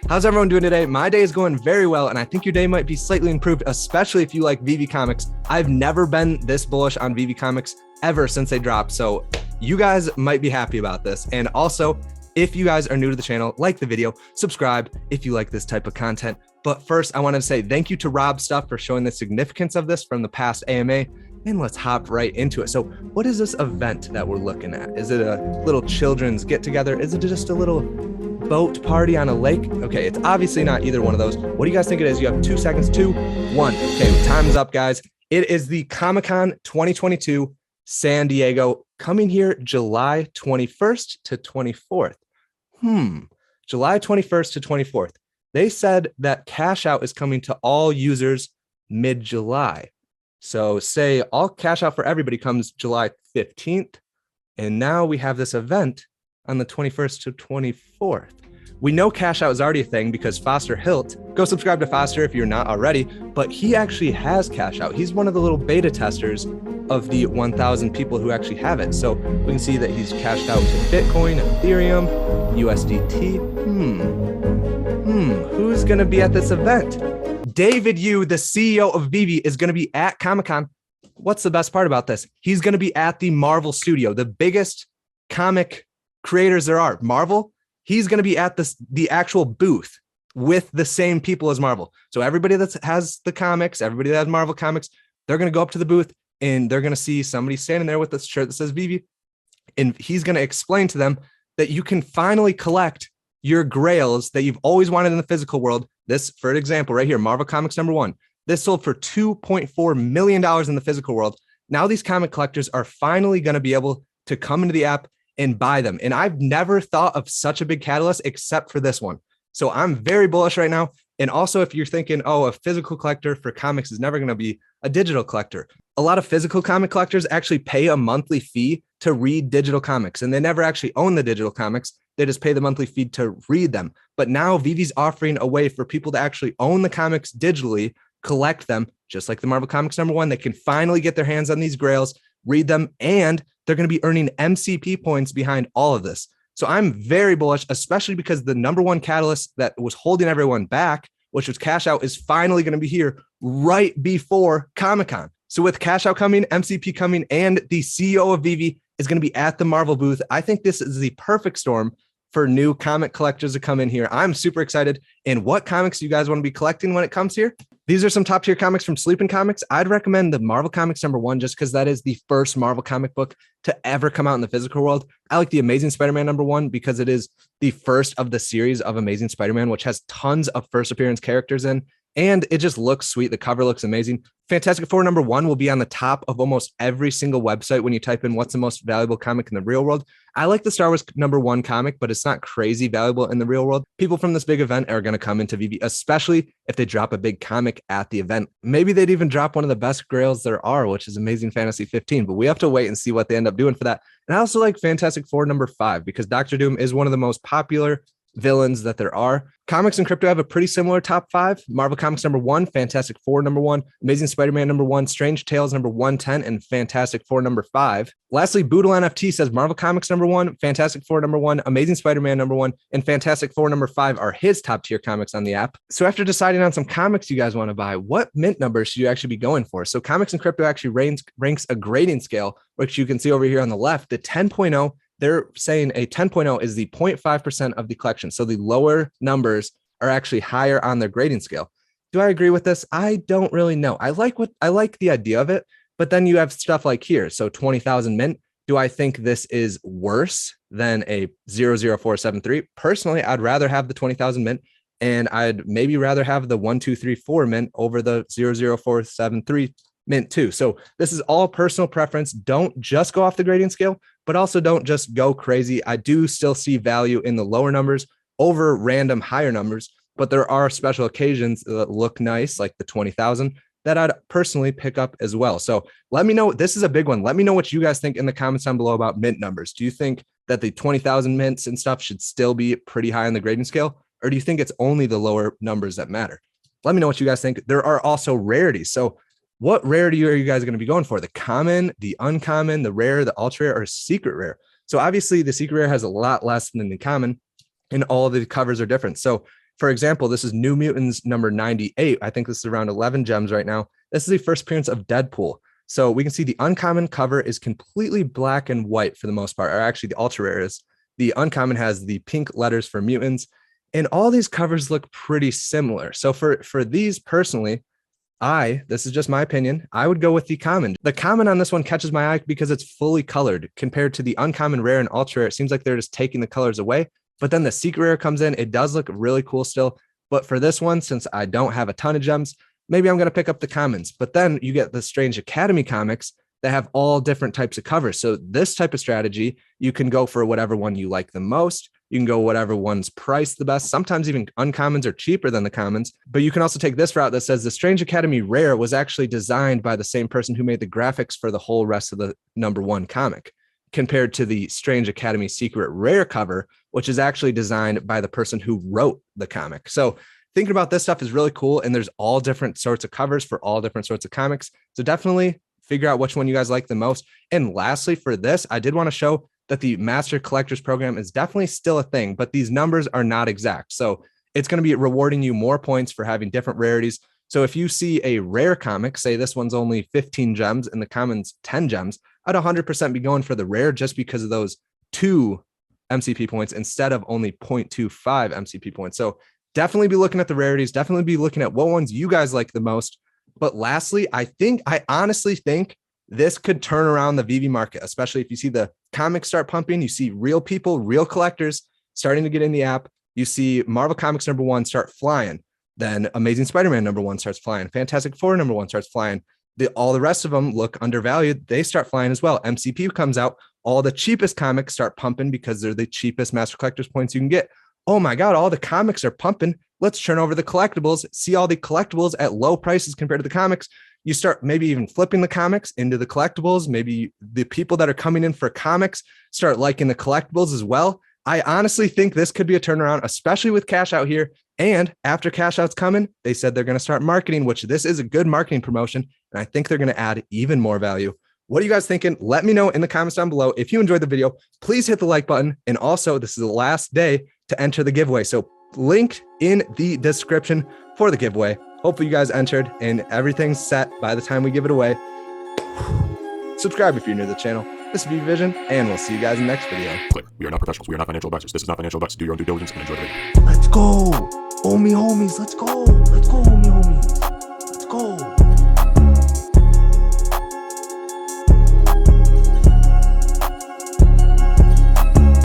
How's everyone doing today? My day is going very well, and I think your day might be slightly improved, especially if you like Veve comics. I've never been this bullish on Veve comics ever since they dropped, so you guys might be happy about this. And also, if you guys are new to the channel, like the video, subscribe if you like this type of content. But first, I wanted to say thank you to Rob Stuff for showing the significance of this from the past AMA, and let's hop right into it. So what is this event that we're looking at? Is it a little children's get-together? Is it just a little boat party on a lake? Okay, it's obviously not either one of those. What do you guys think it is? You have 2 seconds, 2, 1. Okay, time's up, guys. It is the Comic-Con 2022 San Diego, coming here July 21st to 24th. July 21st to 24th. They said that cash out is coming to all users mid-July. So say all cash out for everybody comes July 15th. And now we have this event on the 21st to 24th. We know cash out is already a thing because Foster Hilt, go subscribe to Foster if you're not already, but he actually has cash out. He's one of the little beta testers of the 1,000 people who actually have it. So we can see that he's cashed out to Bitcoin, Ethereum, USDT. Who's gonna be at this event? David Yu, the CEO of Veve, is gonna be at Comic-Con. What's the best part about this? He's gonna be at the Marvel studio, the biggest comic creators there are. Marvel, he's going to be at the actual booth with the same people as Marvel. So everybody that has the comics, everybody that has Marvel comics, they're going to go up to the booth and they're going to see somebody standing there with a shirt that says Veve. And he's going to explain to them that you can finally collect your grails that you've always wanted in the physical world. This, for example, right here, Marvel Comics #1. This sold for $2.4 million in the physical world. Now these comic collectors are finally going to be able to come into the app and buy them. And I've never thought of such a big catalyst except for this one. So I'm very bullish right now. And also, if you're thinking, oh, a physical collector for comics is never going to be a digital collector. A lot of physical comic collectors actually pay a monthly fee to read digital comics, and they never actually own the digital comics. They just pay the monthly fee to read them. But now Veve's offering a way for people to actually own the comics digitally, collect them, just like the Marvel Comics #1. They can finally get their hands on these grails, read them, and they're going to be earning MCP points behind all of this. So I'm very bullish, especially because the #1 catalyst that was holding everyone back, which was cash out, is finally going to be here right before Comic-Con. So with cash out coming, MCP coming, and the CEO of Veve is going to be at the Marvel booth, I think this is the perfect storm for new comic collectors to come in here. I'm super excited. And what comics do you guys want to be collecting when it comes here? These are some top tier comics from Sleeping Comics. I'd recommend the Marvel Comics #1 just because that is the first Marvel comic book to ever come out in the physical world. I like the Amazing Spider-Man #1 because it is the first of the series of Amazing Spider-Man, which has tons of first appearance characters in, and it just looks sweet. The cover looks amazing. Fantastic Four #1 will be on the top of almost every single website when you type in what's the most valuable comic in the real world. I like the Star Wars #1 comic, but it's not crazy valuable in the real world. People from this big event are going to come into Veve, especially if they drop a big comic at the event. Maybe they'd even drop one of the best grails there are, which is Amazing Fantasy 15, but we have to wait and see what they end up doing for that. And I also like Fantastic Four #5 because Doctor Doom is one of the most popular villains that there are. Comics and crypto have a pretty similar top 5. Marvel Comics #1, Fantastic Four #1, Amazing Spider-Man #1, Strange Tales #110, and Fantastic Four #5. Lastly, Boodle NFT says Marvel Comics #1, Fantastic Four #1, Amazing Spider-Man #1, and Fantastic Four #5 are his top tier comics on the app. So after deciding on some comics you guys want to buy, what mint numbers should you actually be going for? So Comics and Crypto actually ranks a grading scale, which you can see over here on the left. The 10.0, they're saying a 10.0 is the 0.5% of the collection. So the lower numbers are actually higher on their grading scale. Do I agree with this? I don't really know. I like the idea of it, but then you have stuff like here. So 20,000 mint. Do I think this is worse than a 00473? Personally, I'd rather have the 20,000 mint, and I'd maybe rather have the 1234 mint over the 00473 mint too. So this is all personal preference. Don't just go off the grading scale, but also don't just go crazy. I do still see value in the lower numbers over random higher numbers, but there are special occasions that look nice, like the 20,000, that I'd personally pick up as well. So let me know. This is a big one. Let me know what you guys think in the comments down below about mint numbers. Do you think that the 20,000 mints and stuff should still be pretty high on the grading scale, or do you think it's only the lower numbers that matter? Let me know what you guys think. There are also rarities. So what rarity are you guys going to be going for? The common, the uncommon, the rare, the ultra rare, or secret rare? So obviously the secret rare has a lot less than the common, and all the covers are different. So for example, this is New Mutants number 98. I think this is around 11 gems right now. This is the first appearance of Deadpool. So we can see the uncommon cover is completely black and white for the most part, or actually the ultra rare is. The uncommon has the pink letters for mutants, and all these covers look pretty similar. So for these personally, this is just my opinion, I would go with the common. The common on this one catches my eye because it's fully colored compared to the uncommon, rare, and ultra rare. It seems like they're just taking the colors away, but then the secret rare comes in. It does look really cool still. But for this one, since I don't have a ton of gems, maybe I'm going to pick up the commons. But then you get the Strange Academy comics that have all different types of covers. So this type of strategy, you can go for whatever one you like the most. You can go whatever one's priced the best. Sometimes even uncommons are cheaper than the commons, but you can also take this route that says the Strange Academy rare was actually designed by the same person who made the graphics for the whole rest of the number one comic, compared to the Strange Academy secret rare cover, which is actually designed by the person who wrote the comic. So thinking about this stuff is really cool. And there's all different sorts of covers for all different sorts of comics. So definitely figure out which one you guys like the most. And lastly, for this, I did want to show that the Master Collectors program is definitely still a thing, but these numbers are not exact. So it's going to be rewarding you more points for having different rarities. So if you see a rare comic, say this one's only 15 gems and the commons 10 gems, I'd 100% be going for the rare just because of those 2 MCP points instead of only 0.25 MCP points. So definitely be looking at the rarities, definitely be looking at what ones you guys like the most. But lastly, I honestly think this could turn around the VV market, especially if you see the comics start pumping, you see real people, real collectors starting to get in the app. You see Marvel Comics number 1 start flying. Then Amazing Spider-Man number 1 starts flying. Fantastic Four number 1 starts flying. All the rest of them look undervalued. They start flying as well. MCP comes out. All the cheapest comics start pumping because they're the cheapest Master Collectors points you can get. Oh my God, all the comics are pumping. Let's turn over the collectibles, see all the collectibles at low prices compared to the comics. You start maybe even flipping the comics into the collectibles. Maybe the people that are coming in for comics start liking the collectibles as well. I honestly think this could be a turnaround, especially with cash out here. And after cash out's coming, they said they're going to start marketing, which this is a good marketing promotion. And I think they're going to add even more value. What are you guys thinking? Let me know in the comments down below. If you enjoyed the video, please hit the like button. And also, this is the last day to enter the giveaway. So link in the description for the giveaway. Hopefully you guys entered and everything's set by the time we give it away. Subscribe if you're new to the channel. This is Vision, and we'll see you guys in the next video. We are not professionals. We are not financial advisors. This is not financial advice. Do your own due diligence and enjoy the video. Let's go. Homie, homies. Let's go. Let's go, homie, homies.